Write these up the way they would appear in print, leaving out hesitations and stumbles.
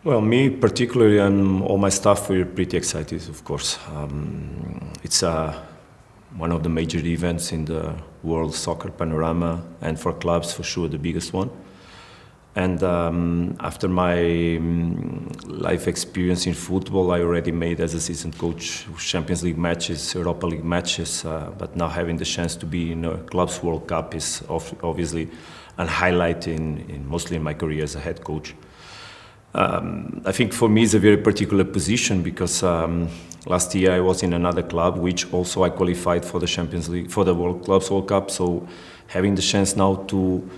Well, me particularly and all my staff, we're pretty excited, of course. It's one of the major events in the world soccer panorama, and for clubs, for sure, the biggest one. And after my life experience in football, I already made as assistant coach Champions League matches, Europa League matches, but now having the chance to be in a Clubs World Cup is obviously a highlight mostly in my career as a head coach. I think for me it's a very particular position because last year I was in another club which also I qualified for the Champions League, for the Clubs World Cup, so having the chance now to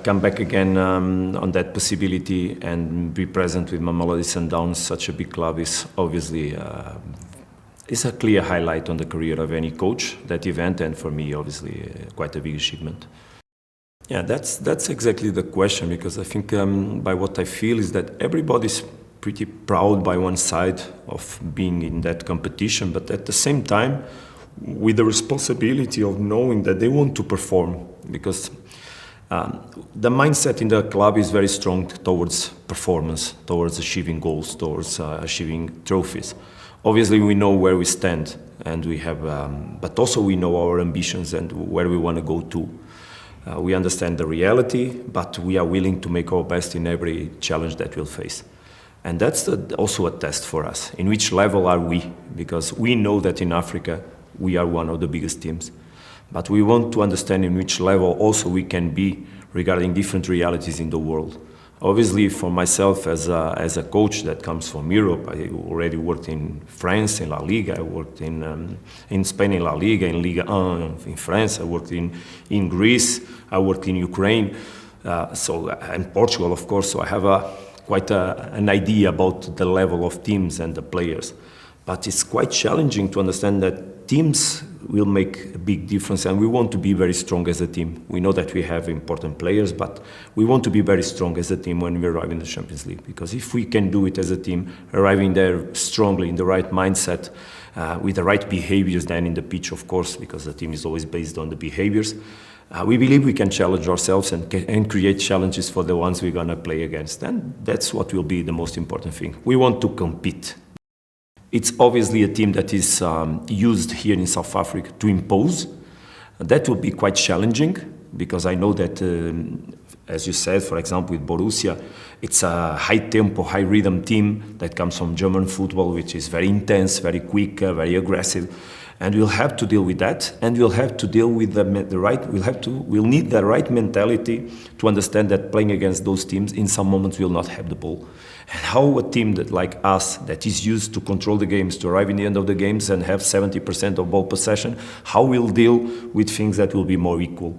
come back again on that possibility and be present with Mamelody Sundows, such a big club, is obviously it's a clear highlight on the career of any coach, that event, and for me obviously quite a big achievement. Yeah, that's exactly the question, because I think by what I feel is that everybody's pretty proud by one side of being in that competition, but at the same time with the responsibility of knowing that they want to perform, because the mindset in the club is very strong towards performance, towards achieving goals, towards achieving trophies. Obviously we know where we stand, and we have, but also we know our ambitions and where we want to go to. We understand the reality, but we are willing to make our best in every challenge that we'll face. And that's also a test for us. In which level are we? Because we know that in Africa, we are one of the biggest teams. But we want to understand in which level also we can be regarding different realities in the world. Obviously, for myself as a coach that comes from Europe, I already worked in France, in La Liga, I worked in Spain in La Liga, in Liga 1 in France, I worked in Greece, I worked in Ukraine, and Portugal, of course, so I have quite an idea about the level of teams and the players. But it's quite challenging to understand that teams will make a big difference, and we want to be very strong as a team. We know that we have important players, but we want to be very strong as a team when we arrive in the Champions League, because if we can do it as a team, arriving there strongly in the right mindset, with the right behaviors then in the pitch, of course, because the team is always based on the behaviors, we believe we can challenge ourselves and create challenges for the ones we're going to play against, and that's what will be the most important thing. We want to compete. It's obviously a team that is used here in South Africa to impose. That will be quite challenging, because I know that, as you said, for example, with Borussia, it's a high-tempo, high-rhythm team that comes from German football, which is very intense, very quick, very aggressive. And we'll have to deal with that, and we'll have to deal with we'll need the right mentality to understand that playing against those teams, in some moments we'll not have the ball. And how a team that, like us, that is used to control the games, to arrive in the end of the games and have 70% of ball possession, how we'll deal with things that will be more equal.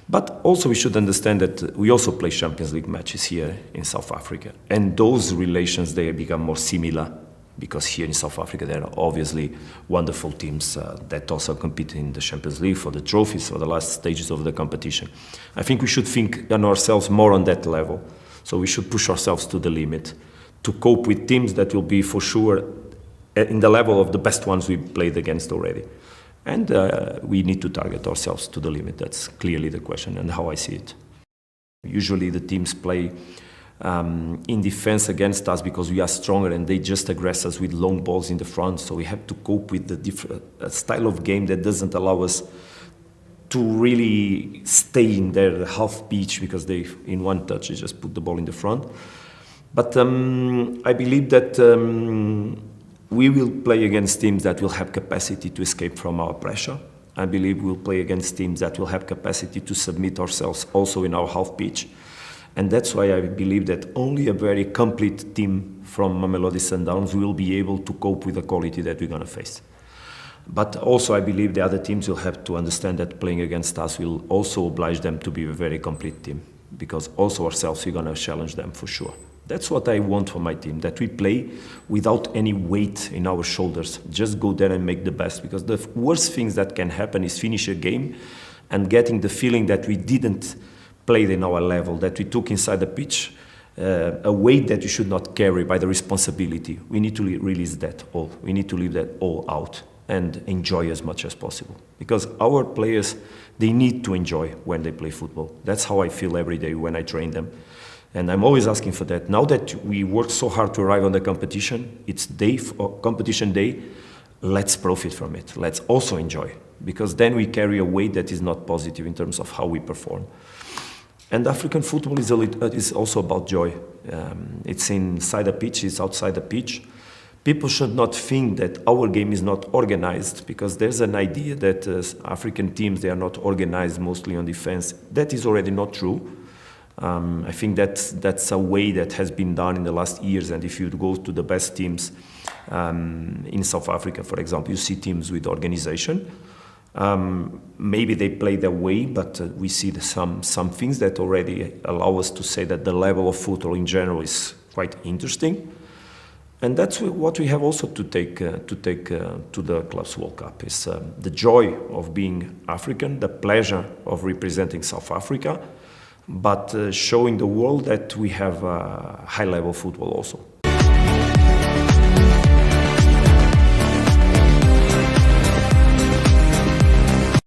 But also we should understand that we also play Champions League matches here in South Africa, and those relations, they become more similar, because here in South Africa there are obviously wonderful teams that also compete in the Champions League for the trophies, for the last stages of the competition. I think we should think on ourselves more on that level. So we should push ourselves to the limit to cope with teams that will be for sure in the level of the best ones we played against already. And we need to target ourselves to the limit. That's clearly the question and how I see it. Usually the teams play in defense against us because we are stronger, and they just aggress us with long balls in the front. So we have to cope with the different style of game that doesn't allow us to really stay in their half pitch, because they, in one touch, they just put the ball in the front. But I believe that we will play against teams that will have capacity to escape from our pressure. I believe we'll play against teams that will have capacity to submit ourselves also in our half pitch. And that's why I believe that only a very complete team from Mamelody Sundows will be able to cope with the quality that we're going to face. But also I believe the other teams will have to understand that playing against us will also oblige them to be a very complete team, because also ourselves, we're going to challenge them for sure. That's what I want for my team, that we play without any weight in our shoulders. Just go there and make the best, because the worst things that can happen is finish a game and getting the feeling that we didn't played in our level, that we took inside the pitch a weight that you should not carry by the responsibility. We need to release that all. We need to leave that all out and enjoy as much as possible. Because our players, they need to enjoy when they play football. That's how I feel every day when I train them. And I'm always asking for that. Now that we work so hard to arrive on the competition, it's competition day, let's profit from it. Let's also enjoy, because then we carry a weight that is not positive in terms of how we perform. And African football is also about joy. It's inside the pitch, it's outside the pitch. People should not think that our game is not organized, because there's an idea that African teams, they are not organized mostly on defense. That is already not true. I think that's a way that has been done in the last years, and if you go to the best teams in South Africa, for example, you see teams with organization. Maybe they play their way, but we see some things that already allow us to say that the level of football in general is quite interesting. And that's what we have also to take to the Clubs World Cup, is the joy of being African, the pleasure of representing South Africa, but showing the world that we have high-level football also.